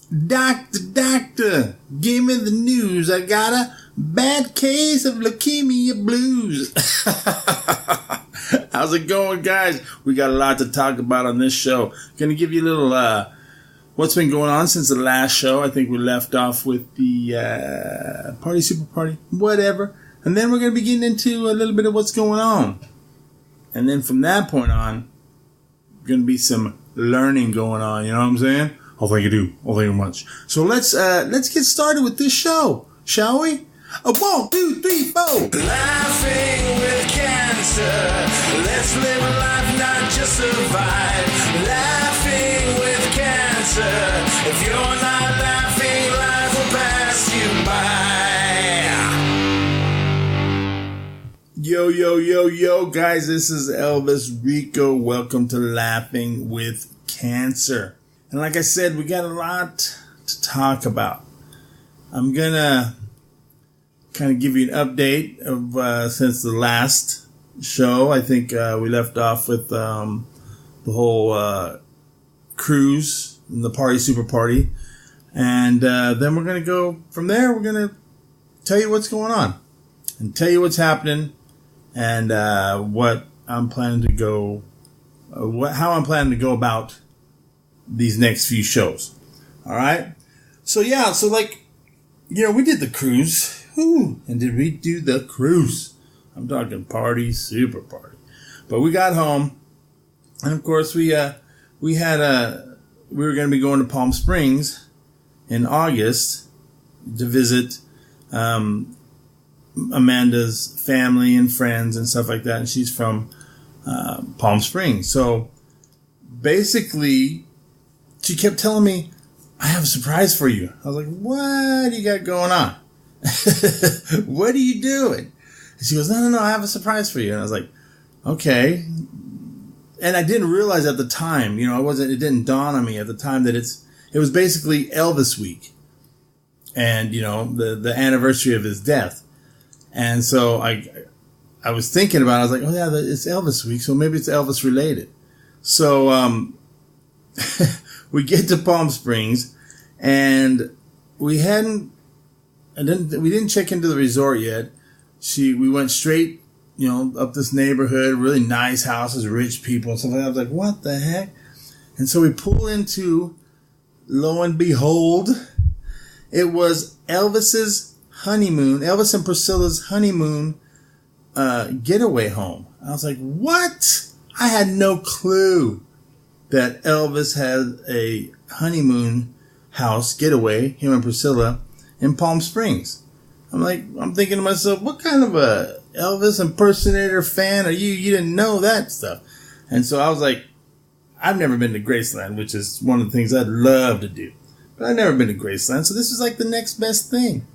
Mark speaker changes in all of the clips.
Speaker 1: Doctor, give me the news. I got a bad case of leukemia blues. How's it going, guys? We got a lot to talk about on this show. Gonna give you a little, what's been going on since the last show. I think we left off with the, party, super party, whatever. And then we're gonna be getting into a little bit of what's going on. And then from that point on, gonna be some learning going on, you know what I'm saying? Oh, thank you, do. Oh, thank you much. So let's get started with this show, shall we? 1, 2, 3, 4.
Speaker 2: Laughing with cancer. Let's live a life, not just survive. Laughing with cancer. If you're not laughing, life will pass you by.
Speaker 1: Yo, guys, this is ELVISRICO. Welcome to Laughing with Cancer. And like I said, we got a lot to talk about. I'm gonna kind of give you an update of since the last show. I think we left off with the whole cruise and the party, super party. And then we're going to go from there. We're going to tell you what's going on and tell you what's happening and what I'm planning to go, how I'm planning to go about these next few shows. All right. So yeah, so like, you know, we did the cruise. Whew, and did we do the cruise? I'm talking party, super party. But we got home, and of course we were going to be going to Palm Springs in August to visit Amanda's family and friends and stuff like that. And she's from Palm Springs. So basically, she kept telling me, I have a surprise for you. I was like, what do you got going on? What are you doing? And she goes, no, I have a surprise for you. And I was like, okay. And I didn't realize at the time, you know, it didn't dawn on me at the time that it was basically Elvis week. And, you know, the anniversary of his death. And so I was thinking about it. I was like, oh yeah, it's Elvis week. So maybe it's Elvis related. So, we get to Palm Springs and we didn't check into the resort yet. We went straight, you know, up this neighborhood, really nice houses, rich people and stuff like that. I was like, what the heck? And so we pull into, lo and behold, it was Elvis and Priscilla's honeymoon, getaway home. I was like, what? I had no clue that Elvis had a honeymoon house getaway, him and Priscilla, in Palm Springs. I'm thinking to myself, what kind of a Elvis impersonator fan are you? You didn't know that stuff. And so I was like, I've never been to Graceland, which is one of the things I'd love to do. But I've never been to Graceland, so this is like the next best thing.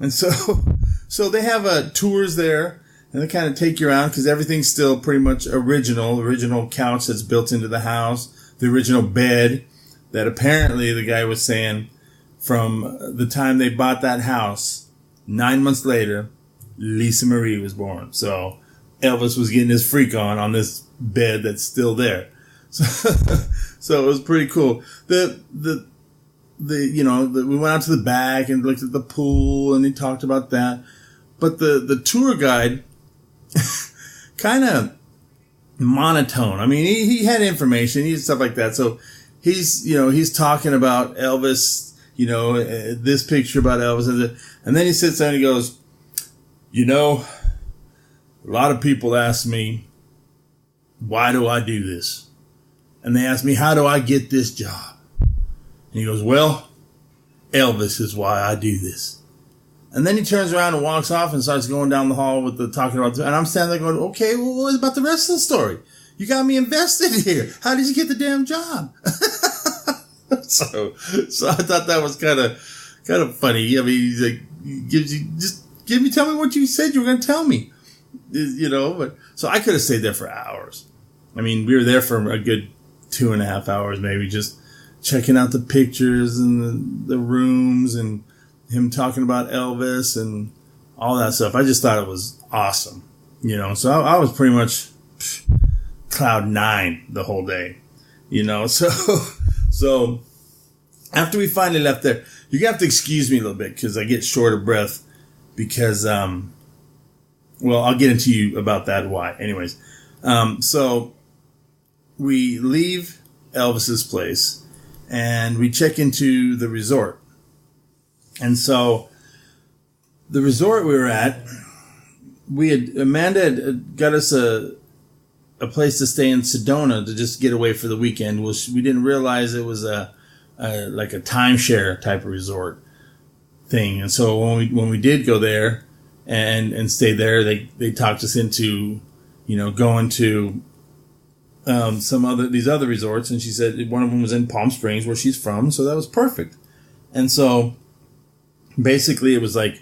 Speaker 1: And so they have tours there, and they kind of take you around because everything's still pretty much original couch that's built into the house, the original bed that apparently the guy was saying from the time they bought that house, 9 months later, Lisa Marie was born. So Elvis was getting his freak on this bed that's still there. So it was pretty cool. We went out to the back and looked at the pool and he talked about that. But the tour guide kind of monotone. I mean, he had information, he had stuff like that. So he's talking about Elvis, you know, this picture about Elvis. And then he sits down and he goes, you know, a lot of people ask me, why do I do this? And they ask me, how do I get this job? And he goes, well, Elvis is why I do this. And then he turns around and walks off and starts going down the hall talking about, and I'm standing there going, okay, well, what about the rest of the story? You got me invested here. How did you get the damn job? So I thought that was kind of funny. I mean, he's like, tell me what you said you were going to tell me, you know, but so I could have stayed there for hours. I mean, we were there for a good 2.5 hours, maybe just checking out the pictures and the rooms and him talking about Elvis and all that stuff. I just thought it was awesome, you know, so I was pretty much cloud 9 the whole day, you know, so after we finally left there, you have to excuse me a little bit because I get short of breath because, well, I'll get into you about that why. Anyways, so we leave Elvis's place and we check into the resort. And so the resort we were at, Amanda had got us a place to stay in Sedona to just get away for the weekend. We didn't realize it was like a timeshare type of resort thing. And so when we did go there and stay there, they talked us into, going to these other resorts. And she said one of them was in Palm Springs where she's from. So that was perfect. And so basically it was like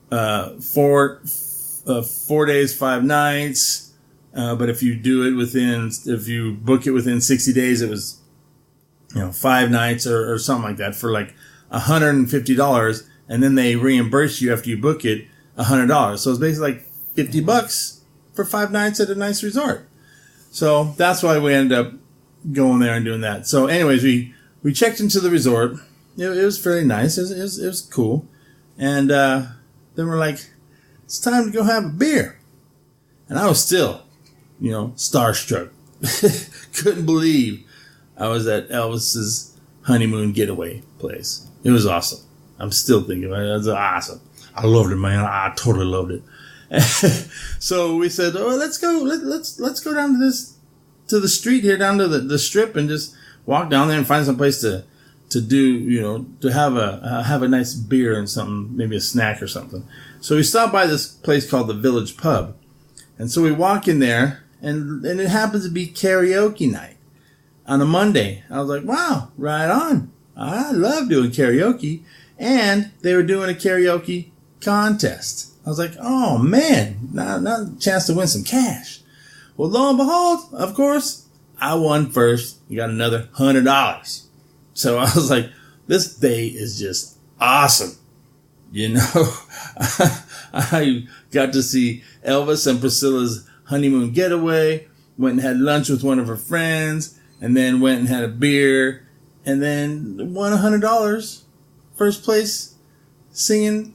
Speaker 1: 4 days, 5 nights. But if you book it within 60 days, it was, 5 nights or something like that for like $150. And then they reimburse you after you book it $100. So it's basically like $50 for 5 nights at a nice resort. So that's why we ended up going there and doing that. So anyways, we checked into the resort. It was fairly nice. It was cool. And, then we're like, it's time to go have a beer. And I was still, starstruck. Couldn't believe I was at Elvis's honeymoon getaway place. It was awesome. I'm still thinking about it. It was awesome. I loved it, man. I totally loved it. So we said, "Oh, let's go. Let's go down to the street here, down to the strip, and just walk down there and find some place to do, to have a nice beer and something, maybe a snack or something." So we stopped by this place called the Village Pub, and so we walk in there, and it happens to be karaoke night on a Monday. I was like, "Wow, right on! I love doing karaoke," and they were doing a karaoke contest. I was like, "Oh man, now a chance to win some cash." Well, lo and behold, of course, I won first. You got another $100. So I was like, this day is just awesome. I got to see Elvis and Priscilla's honeymoon getaway, went and had lunch with one of her friends, and then went and had a beer, and then won $100. First place singing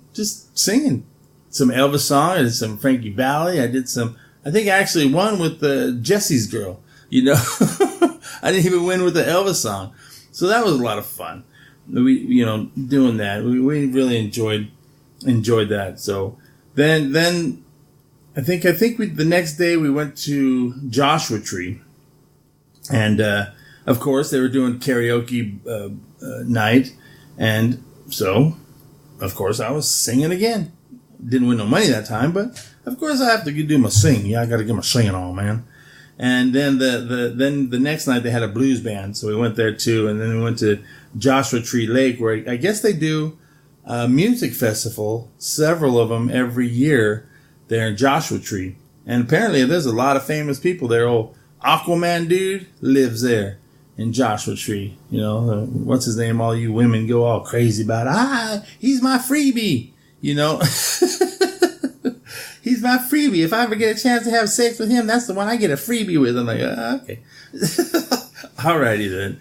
Speaker 1: some Elvis song. I did some Frankie Valli. I think I actually won with Jesse's Girl, I didn't even win with the Elvis song. So that was a lot of fun. We, doing that. We really enjoyed that. So then I think the next day we went to Joshua Tree, and of course they were doing karaoke night, and so of course I was singing again. Didn't win no money that time, but of course I have to do my sing. Yeah, I got to get my singing on, man. And then the next night they had a blues band, so we went there too. And then we went to Joshua Tree Lake, where I guess they do a music festival, several of them every year there in Joshua Tree. And apparently there's a lot of famous people there. Old Aquaman dude lives there in Joshua Tree. What's his name? All you women go all crazy about. He's my freebie. He's my freebie. If I ever get a chance to have sex with him, that's the one I get a freebie with. I'm like, okay. Alrighty then.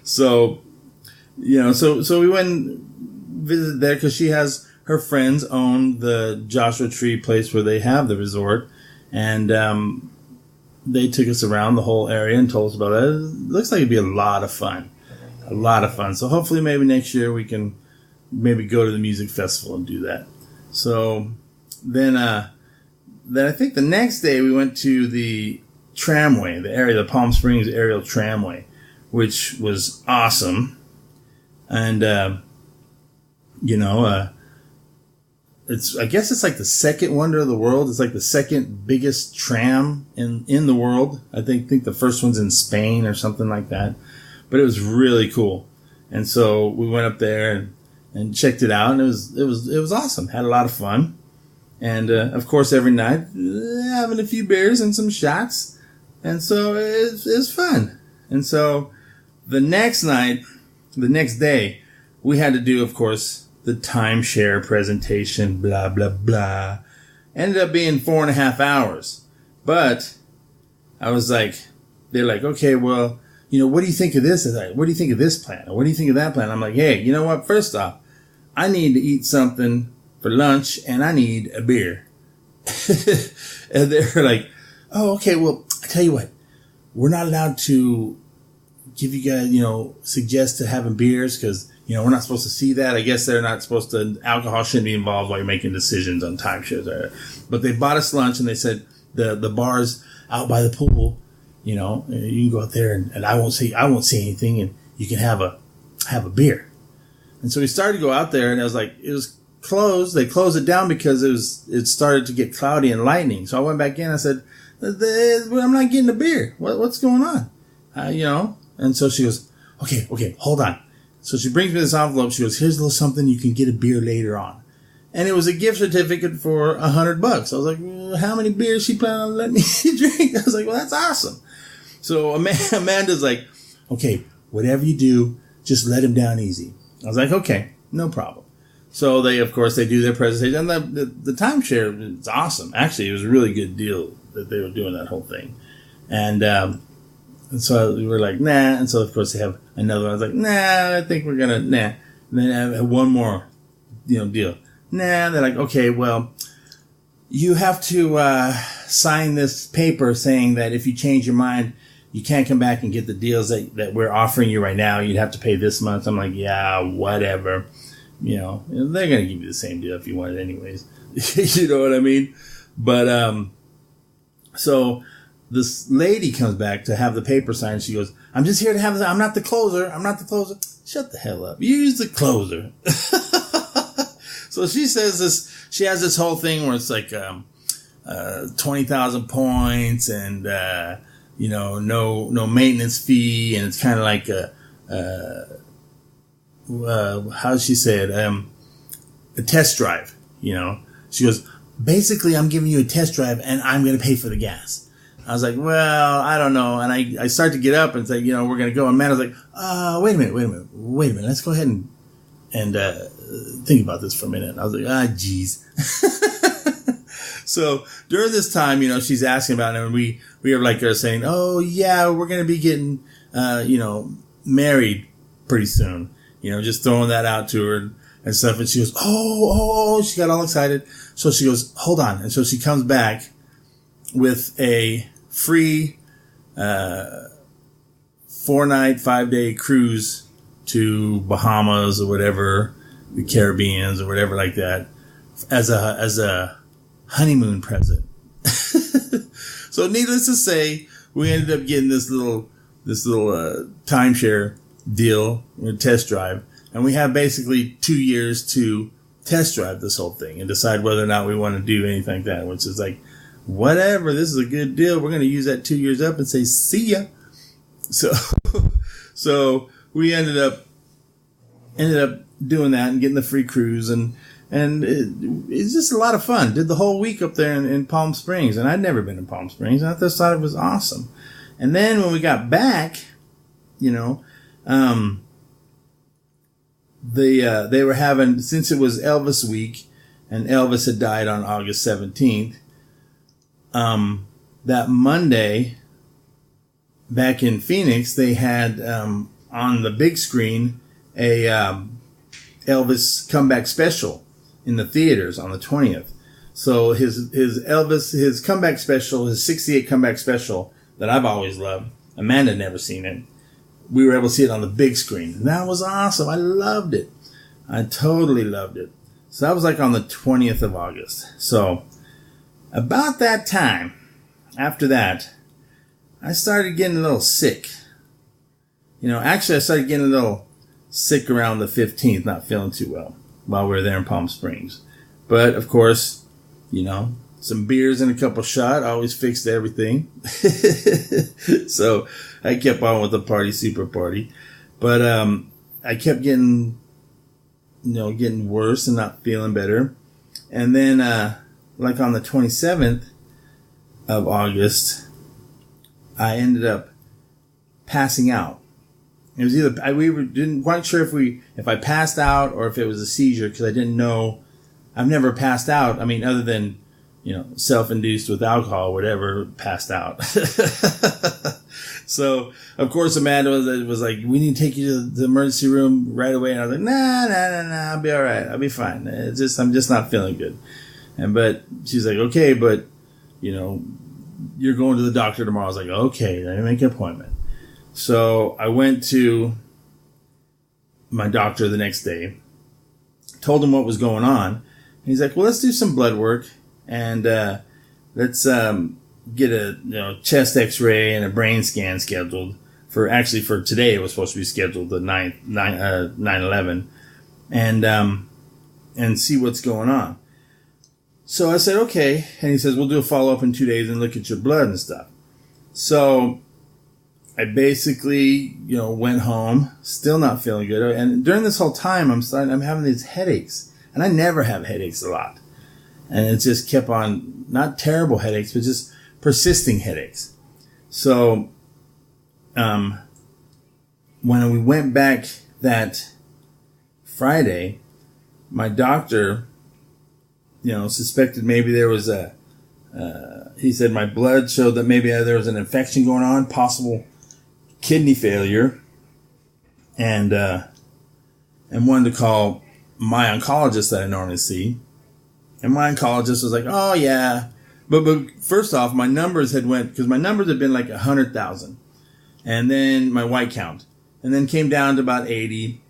Speaker 1: So, so we went and visited there because her friends own the Joshua Tree place where they have the resort. And, they took us around the whole area and told us about it. It looks like it'd be a lot of fun. A lot of fun. So hopefully maybe next year we can maybe go to the music festival and do that. So then I think the next day we went to the tramway, the Palm Springs aerial tramway, which was awesome. And, I guess it's like the second wonder of the world. It's like the second biggest tram in the world. I think the first one's in Spain or something like that. But it was really cool. And so we went up there and checked it out, and it was awesome. Had a lot of fun. And, of course, every night, having a few beers and some shots. And so it was fun. And so the next day, we had to do, of course, the timeshare presentation, blah, blah, blah. Ended up being 4.5 hours. But I was like, they're like, okay, well, what do you think of this? What do you think of this plan? Or what do you think of that plan? I'm like, hey, you know what? First off, I need to eat something for lunch and I need a beer. And they're like, oh, okay, well, I tell you what, we're not allowed to give you guys, suggest to having beers because, we're not supposed to see that. I guess they're not supposed to, alcohol shouldn't be involved while you're making decisions on timeshares. But they bought us lunch and they said the bar's out by the pool, you can go out there and I won't see anything and you can have a beer. And so we started to go out there and it was closed. They closed it down because it started to get cloudy and lightning. So I went back in. I said, I'm not getting a beer. What's going on? And so she goes, okay, hold on. So she brings me this envelope. She goes, here's a little something. You can get a beer later on. And it was a gift certificate for $100. I was like, well, how many beers she planning on letting me drink? I was like, well, that's awesome. So Amanda's like, okay, whatever you do, just let him down easy. I was like, okay, no problem. So they do their presentation. And the timeshare is awesome. Actually, it was a really good deal that they were doing that whole thing. And so we were like, nah. And so, of course, they have another one. I was like, nah, I think we're going to, nah. And then I have one more, deal. Nah. They're like, okay, well, you have to sign this paper saying that if you change your mind, you can't come back and get the deals that we're offering you right now. You'd have to pay this month. I'm like, yeah, whatever. They're going to give you the same deal if you want it anyways. You know what I mean? But, so this lady comes back to have the paper signed. She goes, I'm just here to have I'm not the closer. Shut the hell up. Use the closer. So she says this, she has this whole thing where it's like, 20,000 points and, no maintenance fee. And it's kind of like how does she say it? A test drive, She goes, basically, I'm giving you a test drive and I'm going to pay for the gas. I was like, well, I don't know. And I start to get up and say, we're going to go. And Matt was like, wait a minute. Let's go ahead and think about this for a minute. And I was like, geez. So during this time, she's asking about it and we are like her saying, oh yeah, we're going to be getting, married pretty soon, just throwing that out to her and stuff. And she goes, oh, she got all excited. So she goes, hold on. And so she comes back with a free 4-night, 5-day cruise to Bahamas or whatever, the Caribbeans or whatever like that, as a honeymoon present. So needless to say, we ended up getting this little timeshare deal, test drive, and we have basically 2 years to test drive this whole thing and decide whether or not we want to do anything like that, which is like, whatever, this is a good deal. We're going to use that 2 years up and say, see ya. So we ended up doing that and getting the free cruise and it's just a lot of fun. Did the whole week up there in Palm Springs, and I'd never been in Palm Springs, and I just thought it was awesome. And then when we got back, they were having, since it was Elvis week and Elvis had died on August 17th, that Monday back in Phoenix, they had, on the big screen, a, Elvis comeback special in the theaters on the 20th. So his comeback special, his 68 comeback special that I've always loved, Amanda never seen it. We were able to see it on the big screen. And that was awesome. I loved it. I totally loved it. So that was like on the 20th of August. So about that time, after that, I started getting a little sick. Actually I started getting a little sick around the 15th, not feeling too well while we were there in Palm Springs. But of course, some beers and a couple shots always fixed everything. So I kept on with the party, super party. But I kept getting worse and not feeling better. And then like on the 27th of August, I ended up passing out. It was either we didn't quite sure if I passed out or if it was a seizure, because I didn't know. I've never passed out. I mean, other than self-induced with alcohol, whatever, passed out. So, of course, Amanda was like, we need to take you to the emergency room right away. And I was like, nah, I'll be all right. I'll be fine. I'm just not feeling good. But she's like, okay, but, you're going to the doctor tomorrow. I was like, okay, let me make an appointment. So I went to my doctor the next day, told him what was going on. And he's like, well, let's do some blood work and let's get a chest x-ray and a brain scan scheduled for today. It was supposed to be scheduled the 9/11 and see what's going on. So I said, okay. And he says, we'll do a follow-up in 2 days and look at your blood and stuff. So I basically, went home, still not feeling good. And during this whole time, I'm having these headaches. And I never have headaches a lot. And it just kept on, not terrible headaches, but just persisting headaches. So, when we went back that Friday, my doctor, suspected maybe there was he said my blood showed that maybe there was an infection going on, possible kidney failure, and wanted to call my oncologist that I normally see. And my oncologist was like, oh yeah. But first off, my numbers had because my numbers had been like 100,000. And then my white count. And then came down to about 80.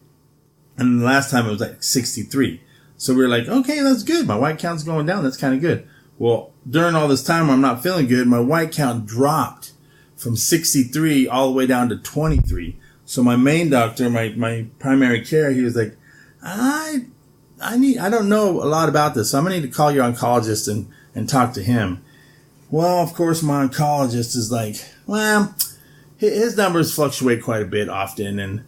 Speaker 1: And the last time it was like 63. So we were like, okay, that's good. My white count's going down. That's kind of good. Well, during all this time where I'm not feeling good, my white count dropped from 63 all the way down to 23. So my main doctor, my primary care, he was like, I don't know a lot about this, so I'm going to need to call your oncologist and talk to him. Well, of course, my oncologist is like, well, his numbers fluctuate quite a bit often, and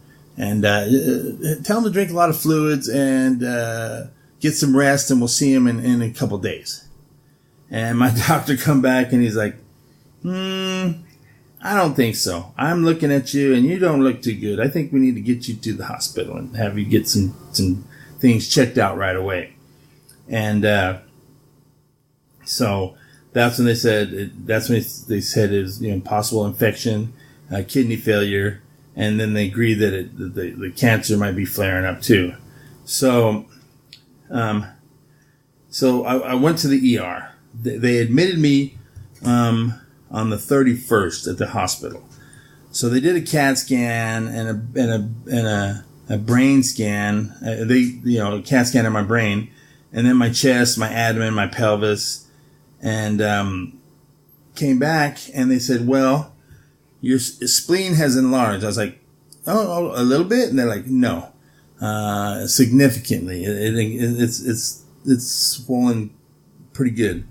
Speaker 1: tell him to drink a lot of fluids and get some rest, and we'll see him in a couple days. And my doctor come back, and he's like, I don't think so. I'm looking at you, and you don't look too good. I think we need to get you to the hospital and have you get some things checked out right away. And so that's when they said it was possible infection, kidney failure, and then they agreed that the cancer might be flaring up too. So I went to the ER. They admitted me on the 31st at the hospital. So they did a CAT scan and a brain scan. A CAT scan of my brain, and then my chest, my abdomen, my pelvis, and came back and they said, well, your spleen has enlarged. I was like, oh, a little bit, and they're like, no, significantly. It's swollen pretty good.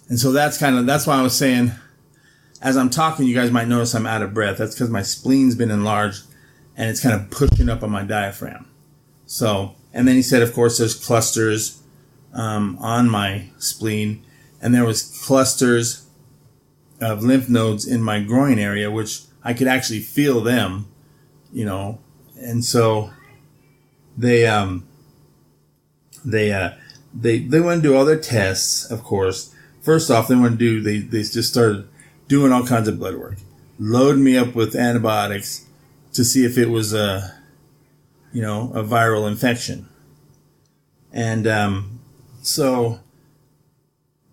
Speaker 1: And so that's why I was saying, as I'm talking, you guys might notice I'm out of breath. That's because my spleen's been enlarged and it's kind of pushing up on my diaphragm. So, and then he said, of course, there's clusters on my spleen, and there was clusters of lymph nodes in my groin area, which I could actually feel them, and so they want to do all their tests, of course. First off, they just started doing all kinds of blood work, loading me up with antibiotics to see if it was a viral infection. And so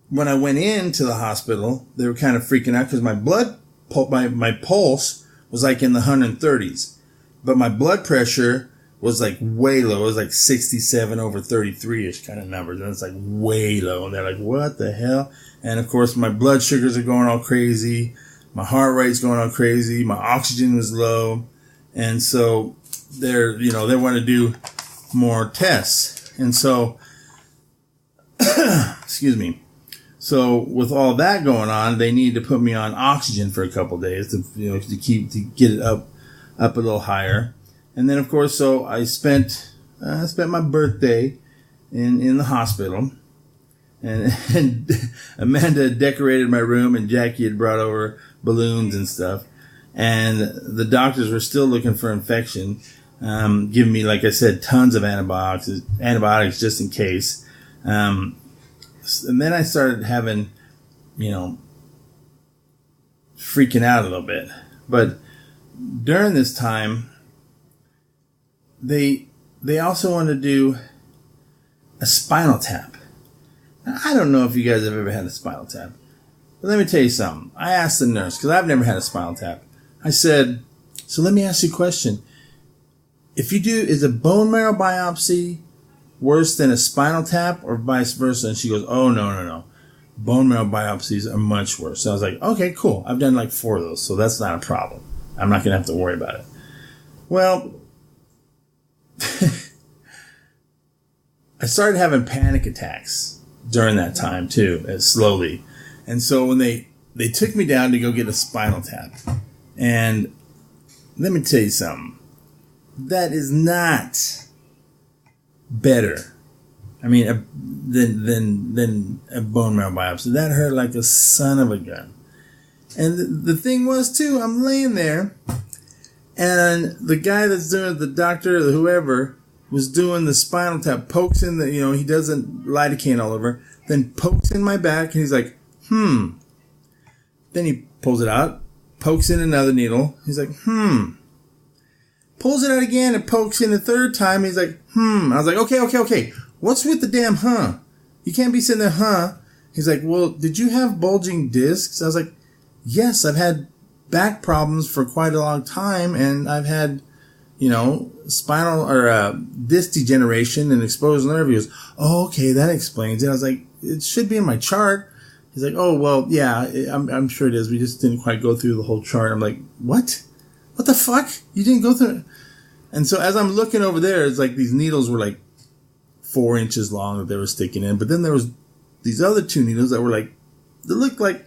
Speaker 1: when I went into the hospital, they were kind of freaking out because my pulse was like in the 130s, but my blood pressure was like way low. It was like 67 over 33-ish kind of numbers. And it's like way low. And they're like, what the hell? And of course, my blood sugars are going all crazy. My heart rate's going all crazy. My oxygen was low. And so they want to do more tests. And so, excuse me. So with all that going on, they need to put me on oxygen for a couple of days to get it up a little higher. And then, of course, so I spent my birthday in the hospital, and Amanda decorated my room, and Jackie had brought over balloons and stuff, and the doctors were still looking for infection, giving me, like I said, tons of antibiotics just in case. then I started having, freaking out a little bit. But during this time, they also wanted to do a spinal tap. Now, I don't know if you guys have ever had a spinal tap, but let me tell you something. I asked the nurse, because I've never had a spinal tap. I said, so let me ask you a question. Is a bone marrow biopsy worse than a spinal tap or vice versa? And she goes, oh, no. Bone marrow biopsies are much worse. So I was like, okay, cool. I've done like 4 of those, so that's not a problem. I'm not going to have to worry about it. Well, I started having panic attacks during that time too, slowly. And so when they took me down to go get a spinal tap, and let me tell you something, that is not better. I mean, than a bone marrow biopsy. That hurt like a son of a gun. And the thing was too, I'm laying there, and the guy that's doing it, the doctor or whoever was doing the spinal tap, pokes in he doesn't lidocaine all over, then pokes in my back, and he's like, Then he pulls it out, pokes in another needle. He's like, Pulls it out again and pokes in a third time. He's like, I was like, okay. What's with the damn huh? You can't be sitting there, huh? He's like, well, did you have bulging discs? I was like, yes, I've had back problems for quite a long time, and I've had, spinal or disc degeneration and exposed nerve. He goes, oh, okay, that explains it. I was like, it should be in my chart. He's like, oh, well, yeah, I'm sure it is. We just didn't quite go through the whole chart. I'm like, what? What the fuck? You didn't go through it? And so as I'm looking over there, it's like these needles were like 4 inches long that they were sticking in. But then there was these other 2 needles that were like, they looked like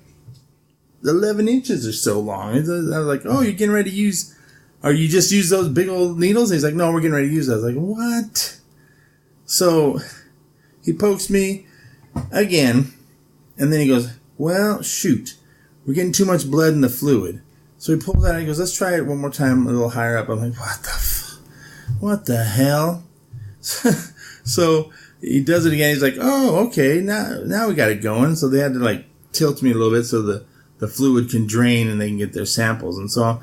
Speaker 1: 11 inches or so long. I was like, oh, you're getting ready to use, or you just use those big old needles? And he's like, no, we're getting ready to use that. I was like, what? So he pokes me again, and then he goes, well, shoot, we're getting too much blood in the fluid. So he pulls out and he goes, let's try it one more time a little higher up. I'm like, what the hell? So he does it again. He's like, oh, okay, now we got it going. So they had to like tilt me a little bit so the fluid can drain and they can get their samples. And so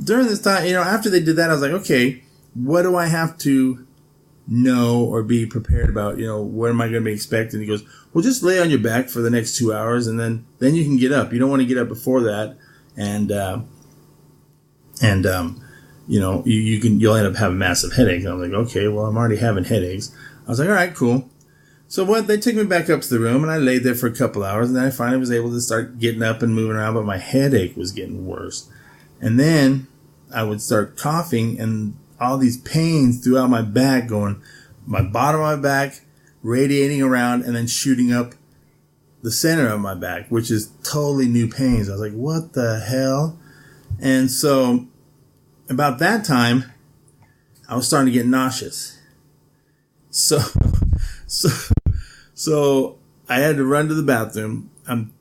Speaker 1: during this time, after they did that, I was like, okay, what do I have to know or be prepared about? What am I going to be expecting? He goes, well, just lay on your back for the next 2 hours, and then you can get up. You don't want to get up before that. You'll end up having massive headaches. And I was like, okay, well, I'm already having headaches. I was like, all right, cool. So they took me back up to the room, and I laid there for a couple hours, and then I finally was able to start getting up and moving around, but my headache was getting worse. And then I would start coughing, and all these pains throughout my back going, my bottom of my back, radiating around, and then shooting up the center of my back, which is totally new pains. I was like, what the hell? And so about that time, I was starting to get nauseous. So I had to run to the bathroom. I'm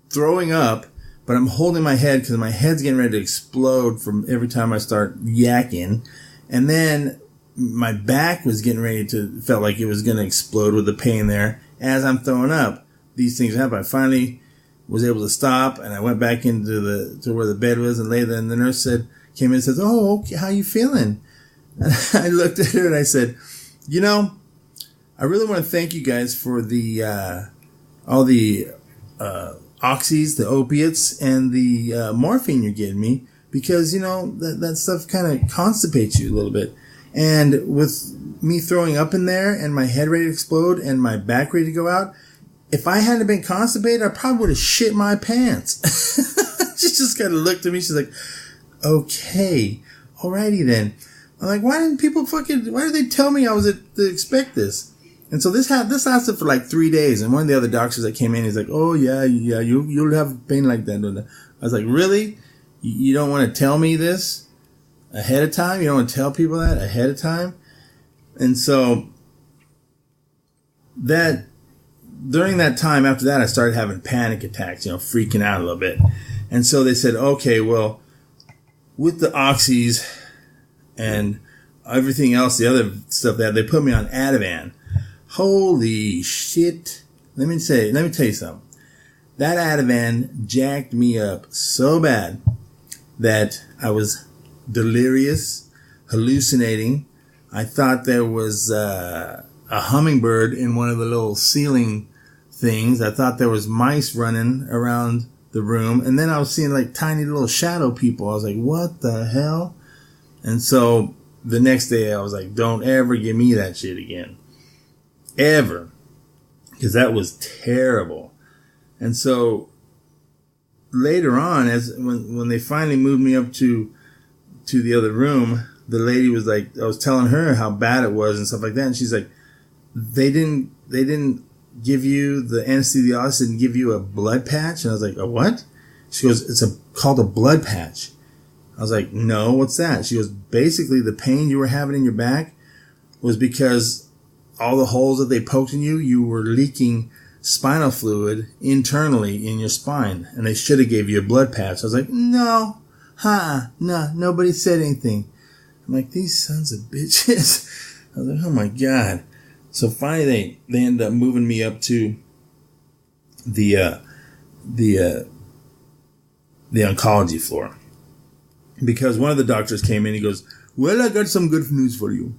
Speaker 1: throwing up, but I'm holding my head because my head's getting ready to explode from every time I start yakking. And then my back was getting ready to, felt like it was going to explode with the pain there. As I'm throwing up, these things happen. I finally was able to stop, and I went back into to where the bed was and lay there. And the nurse came in and says, oh, okay, how you feeling? And I looked at her and I said, I really want to thank you guys for all the oxys, the opiates, and the morphine you're getting me, because, that stuff kind of constipates you a little bit. And with me throwing up in there and my head ready to explode and my back ready to go out, if I hadn't been constipated, I probably would have shit my pants. She just kind of looked at me. She's like, okay, alrighty then. I'm like, why did they tell me I was to expect this? And so this lasted for like 3 days. And one of the other doctors that came in, he's like, oh yeah, you'll have pain like that. I was like, really? You don't want to tell me this ahead of time? You don't want to tell people that ahead of time? And so during that time, after that, I started having panic attacks, freaking out a little bit. And so they said, okay, well, with the oxys and everything else, the other stuff they put me on Ativan. Holy shit. let me tell you something. That Ativan jacked me up so bad that I was delirious, hallucinating. I thought there was a hummingbird in one of the little ceiling things. I thought there was mice running around the room. And then I was seeing like tiny little shadow people. I was like, what the hell? And so the next day I was like, don't ever give me that shit again. Ever. Because that was terrible. And so later on, when they finally moved me up to the other room, the lady was like, I was telling her how bad it was and stuff like that. And she's like, they didn't give you, the anesthesiologist didn't give you a blood patch? And I was like, a what? She goes, it's called a blood patch. I was like, no, what's that? She goes, basically the pain you were having in your back was because all the holes that they poked in you were leaking spinal fluid internally in your spine. And they should have gave you a blood patch. I was like, no, nobody said anything. I'm like, these sons of bitches. I was like, oh my God. So finally they ended up moving me up to the oncology floor. Because one of the doctors came in, he goes, well, I got some good news for you.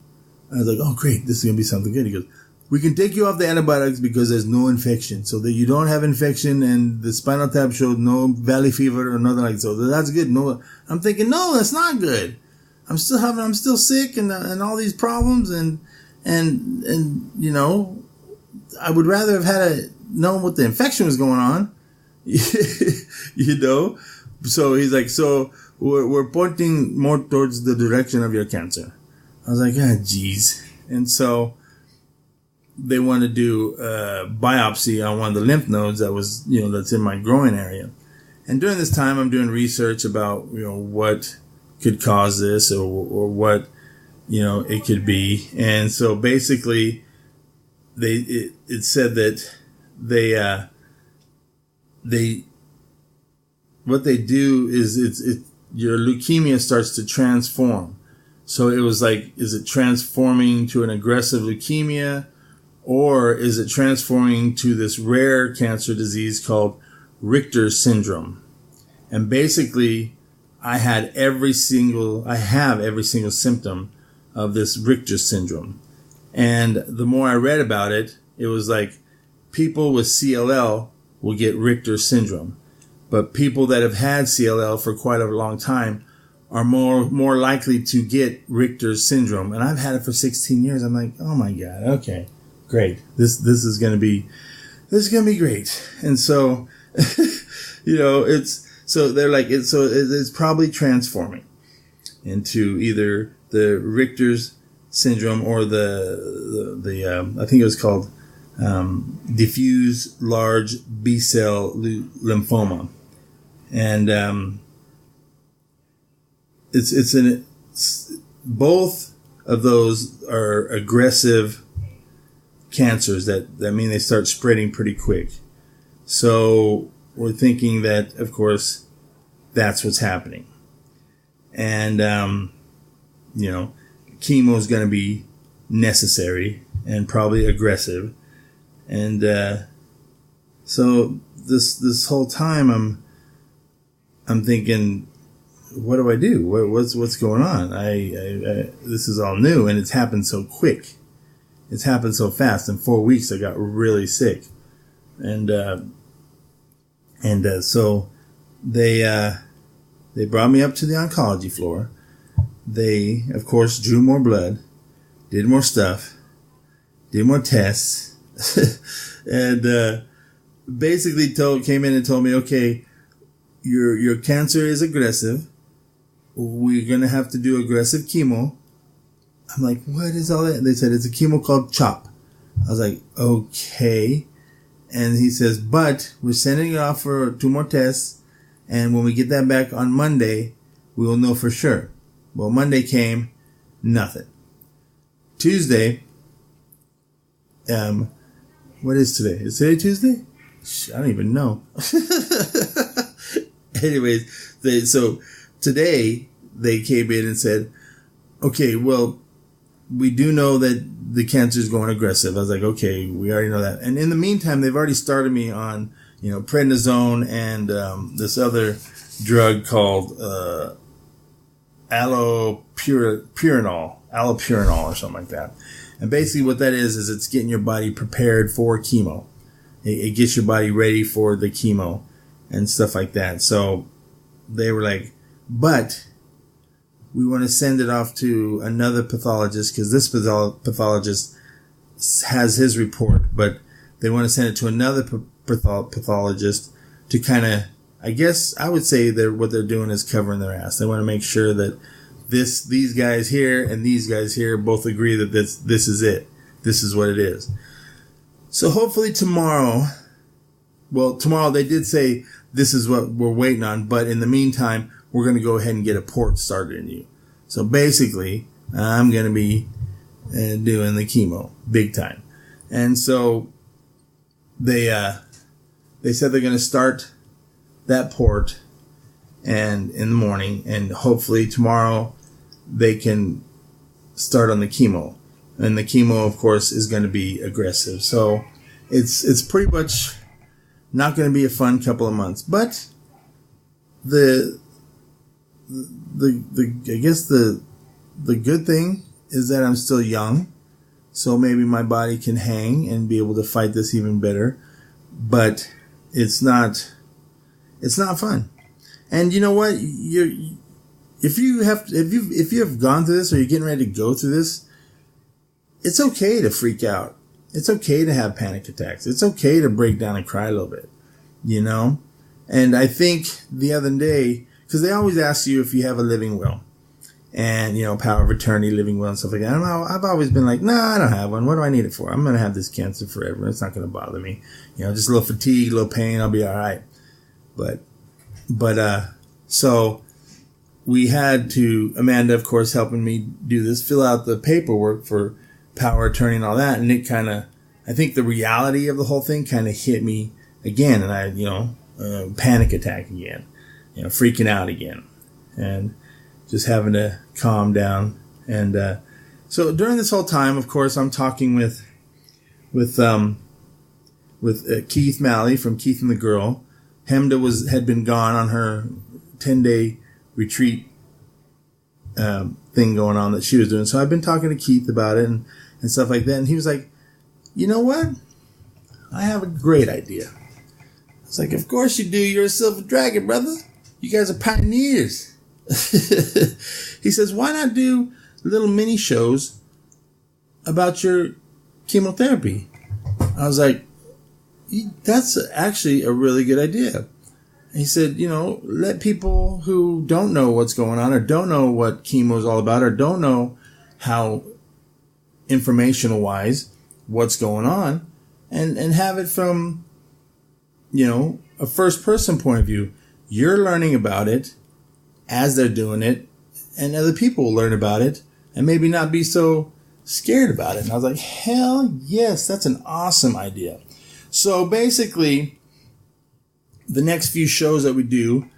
Speaker 1: I was like, oh great, this is going to be something good. He goes, we can take you off the antibiotics because there's no infection. So that you don't have infection and the spinal tap showed no valley fever or nothing like that. So that's good. No, I'm thinking, no, that's not good. I'm still sick and all these problems and you know, I would rather have had known what the infection was going on, you know? So he's like, so we're pointing more towards the direction of your cancer. I was like, geez. And so they want to do a biopsy on one of the lymph nodes that's in my groin area. And during this time, I'm doing research about, what could cause this or what, it could be. And so basically it said that what they do is your leukemia starts to transform. So it was like, is it transforming to an aggressive leukemia, or is it transforming to this rare cancer disease called Richter's syndrome? And basically, I have every single symptom of this Richter's syndrome. And the more I read about it, it was like people with CLL will get Richter's syndrome, but people that have had CLL for quite a long time are more likely to get Richter's syndrome. And I've had it for 16 years. I'm like, oh my God, okay, great. This is gonna be great. And so, they're like, it's probably transforming into either the Richter's syndrome or the I think it was called diffuse large B-cell lymphoma. And both of those are aggressive cancers that mean they start spreading pretty quick. So we're thinking that, of course, that's what's happening. And, chemo is going to be necessary and probably aggressive. And, so this whole time I'm thinking, what do I do? What's going on? This is all new and it's happened so quick. It's happened so fast. In 4 weeks, I got really sick. And so they brought me up to the oncology floor. They, of course, drew more blood, did more stuff, did more tests, and basically came in and told me, okay, your cancer is aggressive. We're going to have to do aggressive chemo. I'm like, what is all that? They said it's a chemo called CHOP. I was like, okay. And he says, but we're sending it off for 2 more tests. And when we get that back on Monday, we will know for sure. Well, Monday came, nothing. Tuesday, what is today? Is today Tuesday? I don't even know. Anyways, so today they came in and said, okay, well, we do know that the cancer is going aggressive. I was like, okay, we already know that. And in the meantime, they've already started me on, prednisone and this other drug called allopurinol or something like that. And basically what that is it's getting your body prepared for chemo. It gets your body ready for the chemo and stuff like that. So they were like, but we want to send it off to another pathologist because this pathologist has his report, but they want to send it to another pathologist to kind of, I guess I would say that what they're doing is covering their ass. They want to make sure that these guys here and these guys here both agree that this is it. This is what it is. So hopefully tomorrow they did say this is what we're waiting on, but in the meantime, we're going to go ahead and get a port started in you. So basically, I'm going to be doing the chemo big time. And so they said they're going to start that port and in the morning, and hopefully tomorrow they can start on the chemo. And the chemo, of course, is going to be aggressive. So it's pretty much not going to be a fun couple of months. But I guess the good thing is that I'm still young. So maybe my body can hang and be able to fight this even better. But it's not fun. And you know what? If you have gone through this or you're getting ready to go through this, it's okay to freak out. It's okay to have panic attacks. It's okay to break down and cry a little bit, And I think the other day, because they always ask you if you have a living will and, power of attorney, living will and stuff like that. And I've always been like, I don't have one. What do I need it for? I'm going to have this cancer forever. It's not going to bother me. Just a little fatigue, a little pain. I'll be all right. So we had to, Amanda, of course, helping me do this, fill out the paperwork for power of attorney and all that. And it I think the reality of the whole thing kind of hit me again. And I, panic attack again, freaking out again and just having to calm down. And, so during this whole time, of course, I'm talking with Keith Malley from Keith and the Girl. Hemda had been gone on her 10-day retreat thing going on that she was doing. So I've been talking to Keith about it and stuff like that. And he was like, you know what? I have a great idea. I was like, of course you do. You're a silver dragon, brother. You guys are pioneers. He says, why not do little mini shows about your chemotherapy? I was like, that's actually a really good idea. He said, let people who don't know what's going on or don't know what chemo is all about or don't know how informational wise what's going on and have it from, a first person point of view. You're learning about it as they're doing it and other people will learn about it and maybe not be so scared about it. And I was like, hell yes, that's an awesome idea. So basically, the next few shows that we do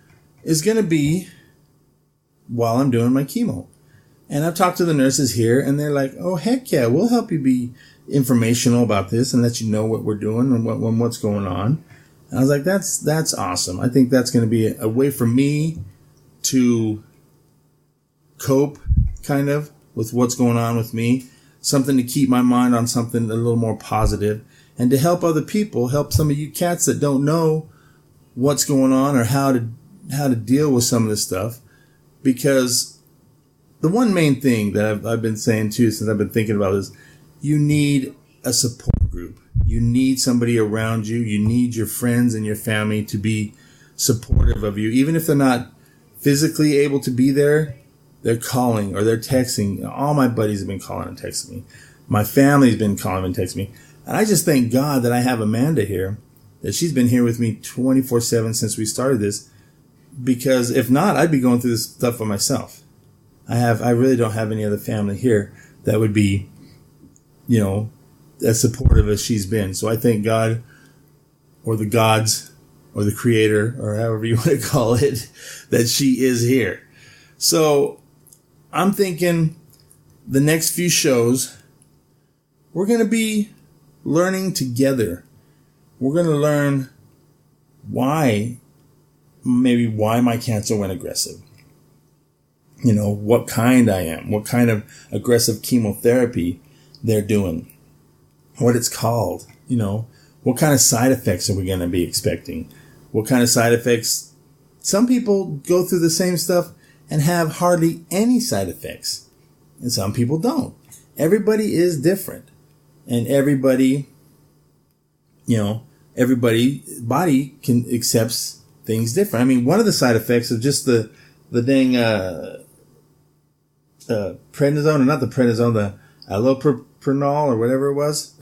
Speaker 1: is going to be while I'm doing my chemo. And I've talked to the nurses here, and they're like, oh, heck yeah, we'll help you be informational about this and let you know what we're doing and what's going on. And I was like, that's awesome. I think that's going to be a way for me to cope, kind of, with what's going on with me. Something to keep my mind on something a little more positive. And to help other people, help some of you cats that don't know what's going on or how to deal with some of this stuff. Because the one main thing that I've been saying too, since I've been thinking about this, you need a support group. You need somebody around you. You need your friends and your family to be supportive of you. Even if they're not physically able to be there, they're calling or they're texting. All my buddies have been calling and texting me. My family's been calling and texting me. And I just thank God that I have Amanda here, that she's been here with me 24/7 since we started this. Because if not, I'd be going through this stuff for myself. I really don't have any other family here that would be, as supportive as she's been. So I thank God, or the gods, or the creator, or however you want to call it, that she is here. So I'm thinking the next few shows, we're going to be learning together. We're going to learn why my cancer went aggressive. You know, what kind I am, what kind of aggressive chemotherapy they're doing, what it's called, you know, what kind of side effects are we going to be expecting? What kind of side effects? Some people go through the same stuff and have hardly any side effects, and some people don't. Everybody is different, and everybody body can accepts things different. I mean, one of the side effects of just the dang prednisone, or not the prednisone, the allopurinol or whatever it was.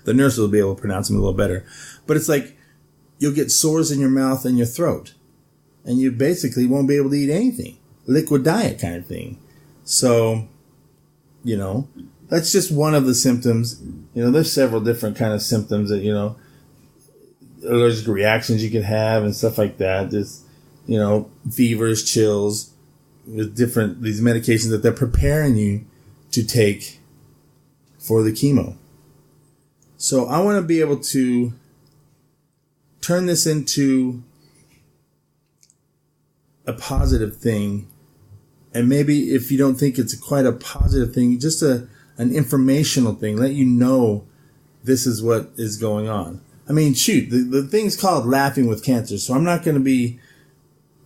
Speaker 1: The nurse will be able to pronounce them a little better. But it's like you'll get sores in your mouth and your throat, and you basically won't be able to eat anything. Liquid diet kind of thing. So, you know, that's just one of the symptoms. You know, there's several different kind of symptoms that, you know, allergic reactions you could have and stuff like that. There's, you know, fevers, chills, with these medications that they're preparing you to take for the chemo. So I want to be able to turn this into a positive thing. And maybe if you don't think it's quite a positive thing, just an informational thing, let you know this is what is going on. I mean, shoot, the thing's called Laughing with Cancer, so I'm not going to be,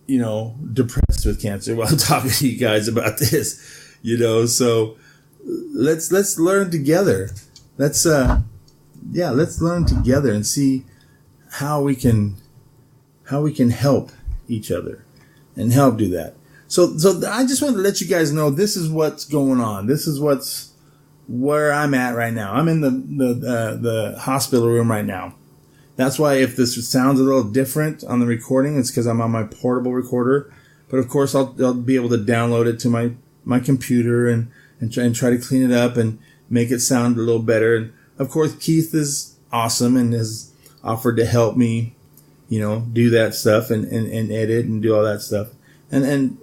Speaker 1: you know, depressed with cancer while talking to you guys about this, you know. So let's learn together. Let's learn together and see how we can help each other and help do that. So I just wanted to let you guys know this is what's going on. This is where I'm at right now. I'm in the hospital room right now. That's why if this sounds a little different on the recording, it's because I'm on my portable recorder. But of course, I'll be able to download it to my computer and try to clean it up and make it sound a little better. And of course, Keith is awesome and has offered to help me, you know, do that stuff and edit and do all that stuff. And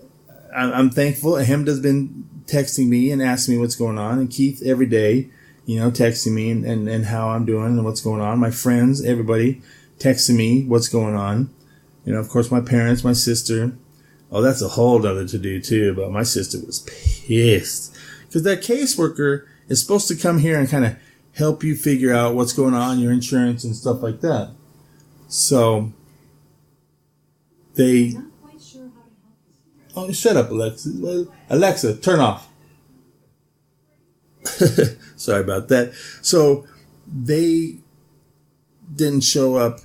Speaker 1: I'm thankful. Him has been texting me and asking me what's going on. And Keith every day, you know, texting me and how I'm doing and what's going on. My friends, everybody texting me what's going on. You know, of course, my parents, my sister. Oh, that's a whole other to do too. But my sister was pissed because that caseworker is supposed to come here and kind of help you figure out what's going on, your insurance and stuff like that. So they. I'm not quite sure how to help you. Oh, shut up, Alexa. Alexa, turn off. Sorry about that. So they didn't show up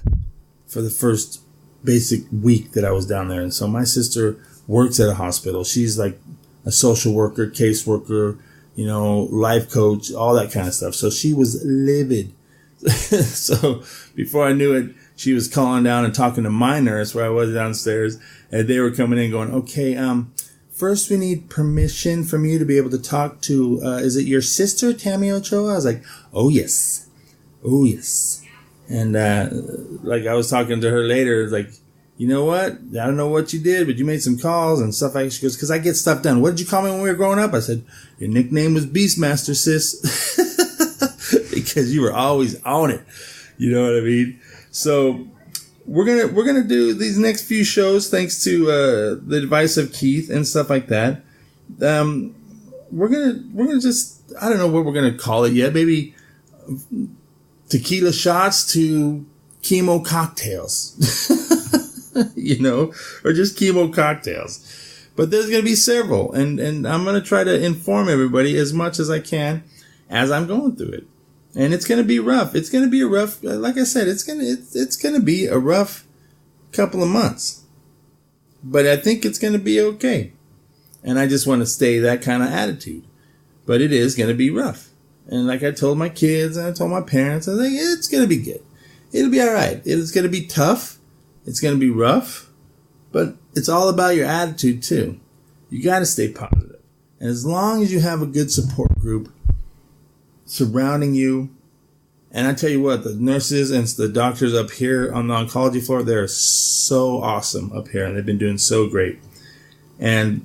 Speaker 1: for the first basic week that I was down there. And so my sister works at a hospital. She's like a social worker, caseworker, you know, life coach, all that kind of stuff. So she was livid. So before I knew it, she was calling down and talking to my nurse where I was downstairs, and they were coming in going, okay, first we need permission from you to be able to talk to, is it your sister, Tammy Ochoa? I was like, oh yes. Oh yes. And, like I was talking to her later, like, you know what? I don't know what you did, but you made some calls and stuff like that. She goes, cause I get stuff done. What did you call me when we were growing up? I said, your nickname was Beastmaster, sis. Because you were always on it. You know what I mean? So we're gonna do these next few shows thanks to the advice of Keith and stuff like that. We're gonna just, I don't know what we're gonna call it yet. Maybe tequila shots to chemo cocktails. You know, or just chemo cocktails. But there's gonna be several, and I'm gonna try to inform everybody as much as I can as I'm going through it. And it's going to be rough. It's going to be a rough, like I said, it's going to be a rough couple of months. But I think it's going to be okay. And I just want to stay that kind of attitude. But it is going to be rough. And like I told my kids and I told my parents, I was like, it's going to be good. It'll be all right. It's going to be tough. It's going to be rough. But it's all about your attitude too. You got to stay positive. And as long as you have a good support group surrounding you, and I tell you what, the nurses and the doctors up here on the oncology floor, they're so awesome up here, and they've been doing so great. And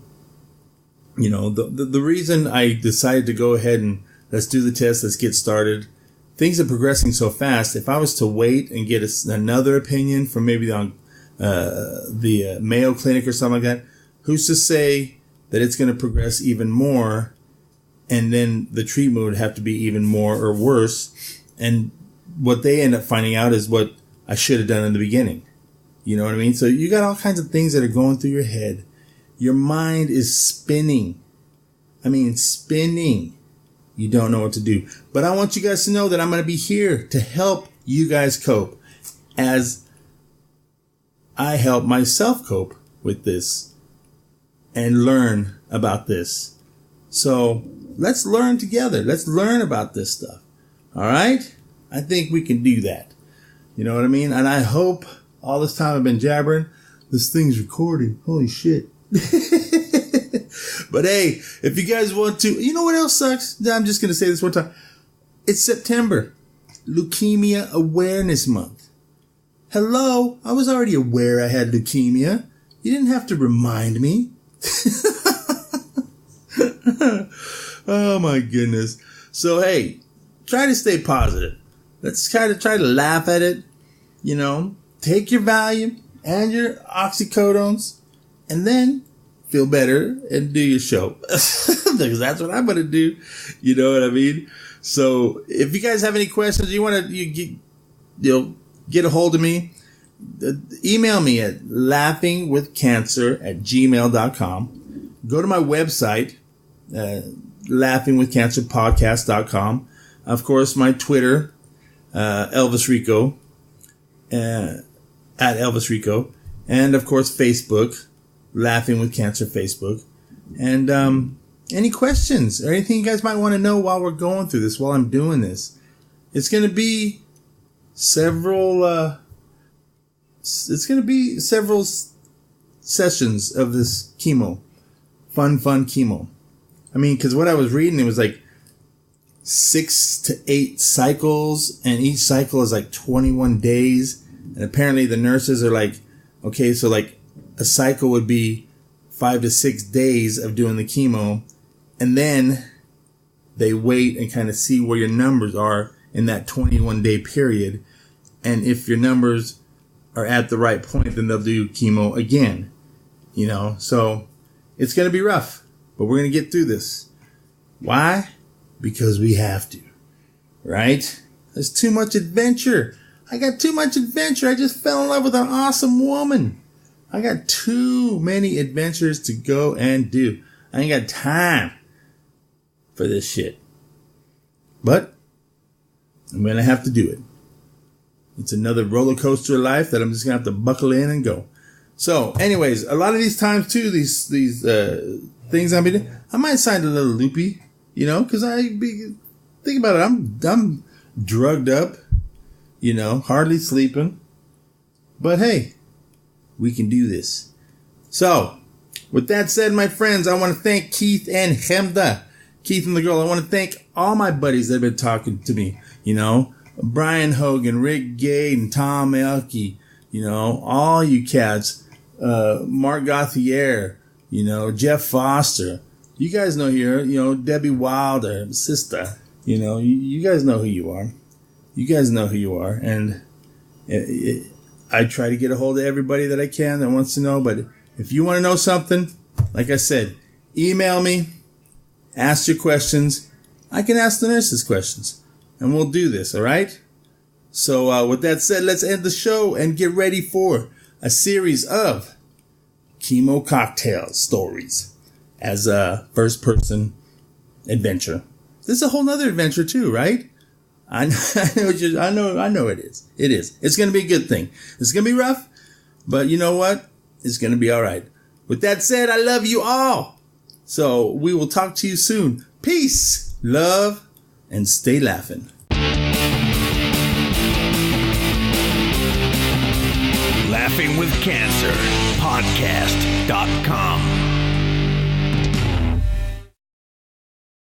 Speaker 1: you know, the reason I decided to go ahead and let's do the test, let's get started. Things are progressing so fast. If I was to wait and get another opinion from maybe on the Mayo Clinic or something like that, who's to say that it's going to progress even more, and then the treatment would have to be even more or worse, and what they end up finding out is what I should have done in the beginning. You know what I mean? So you got all kinds of things that are going through your head. Your mind is spinning. I mean, spinning. You don't know what to do. But I want you guys to know that I'm going to be here to help you guys cope as I help myself cope with this and learn about this. So let's learn together. Let's learn about this stuff. All right? I think we can do that. You know what I mean? And I hope all this time I've been jabbering, this thing's recording. Holy shit. But hey, if you guys want to, you know what else sucks? I'm just going to say this one time. It's September, Leukemia Awareness Month. Hello, I was already aware I had leukemia. You didn't have to remind me. Oh my goodness. So hey, try to stay positive. Let's try to laugh at it. You know, take your Valium and your oxycodones and then feel better and do your show. Because that's what I'm going to do. You know what I mean? So if you guys have any questions, you want to get a hold of me, email me at laughingwithcancer@gmail.com. Go to my website, laughingwithcancerpodcast.com. Of course, my Twitter, ELVISRICO, at ELVISRICO. And of course, Facebook. Laughing with Cancer Facebook. And any questions or anything you guys might want to know while we're going through this, while I'm doing this. It's going to be several sessions of this chemo. Fun chemo. I mean, because what I was reading, it was like 6 to 8 cycles, and each cycle is like 21 days. And apparently the nurses are like, okay, so like a cycle would be 5 to 6 days of doing the chemo, and then they wait and kind of see where your numbers are in that 21-day period. And if your numbers are at the right point, then they'll do chemo again. You know, so it's going to be rough, but we're going to get through this. Why? Because we have to, right? There's too much adventure. I got too much adventure. I just fell in love with an awesome woman. I got too many adventures to go and do. I ain't got time for this shit. But I'm going to have to do it. It's another roller coaster of life that I'm just going to have to buckle in and go. So anyways, a lot of these times too, these things I'm doing, I might sound a little loopy, you know, because think about it. I'm drugged up, you know, hardly sleeping. But hey, we can do this. So, with that said, my friends, I want to thank Keith and Hemda. Keith and the girl. I want to thank all my buddies that have been talking to me. You know, Brian Hogan, Rick Gade, and Tom Elke. You know, all you cats. Mark Gauthier. You know, Jeff Foster. You guys know here. You know, Debbie Wilder, sister. You know, you guys know who you are. You guys know who you are. And I try to get a hold of everybody that I can that wants to know. But if you want to know something, like I said, email me, ask your questions. I can ask the nurses questions, and we'll do this, all right? So with that said, let's end the show and get ready for a series of chemo cocktail stories as a first-person adventure. This is a whole nother adventure too, right? I know it is. It is. It's going to be a good thing. It's going to be rough, but you know what? It's going to be all right. With that said, I love you all. So we will talk to you soon. Peace, love, and stay laughing.
Speaker 2: LaughingWithCancerPodcast.com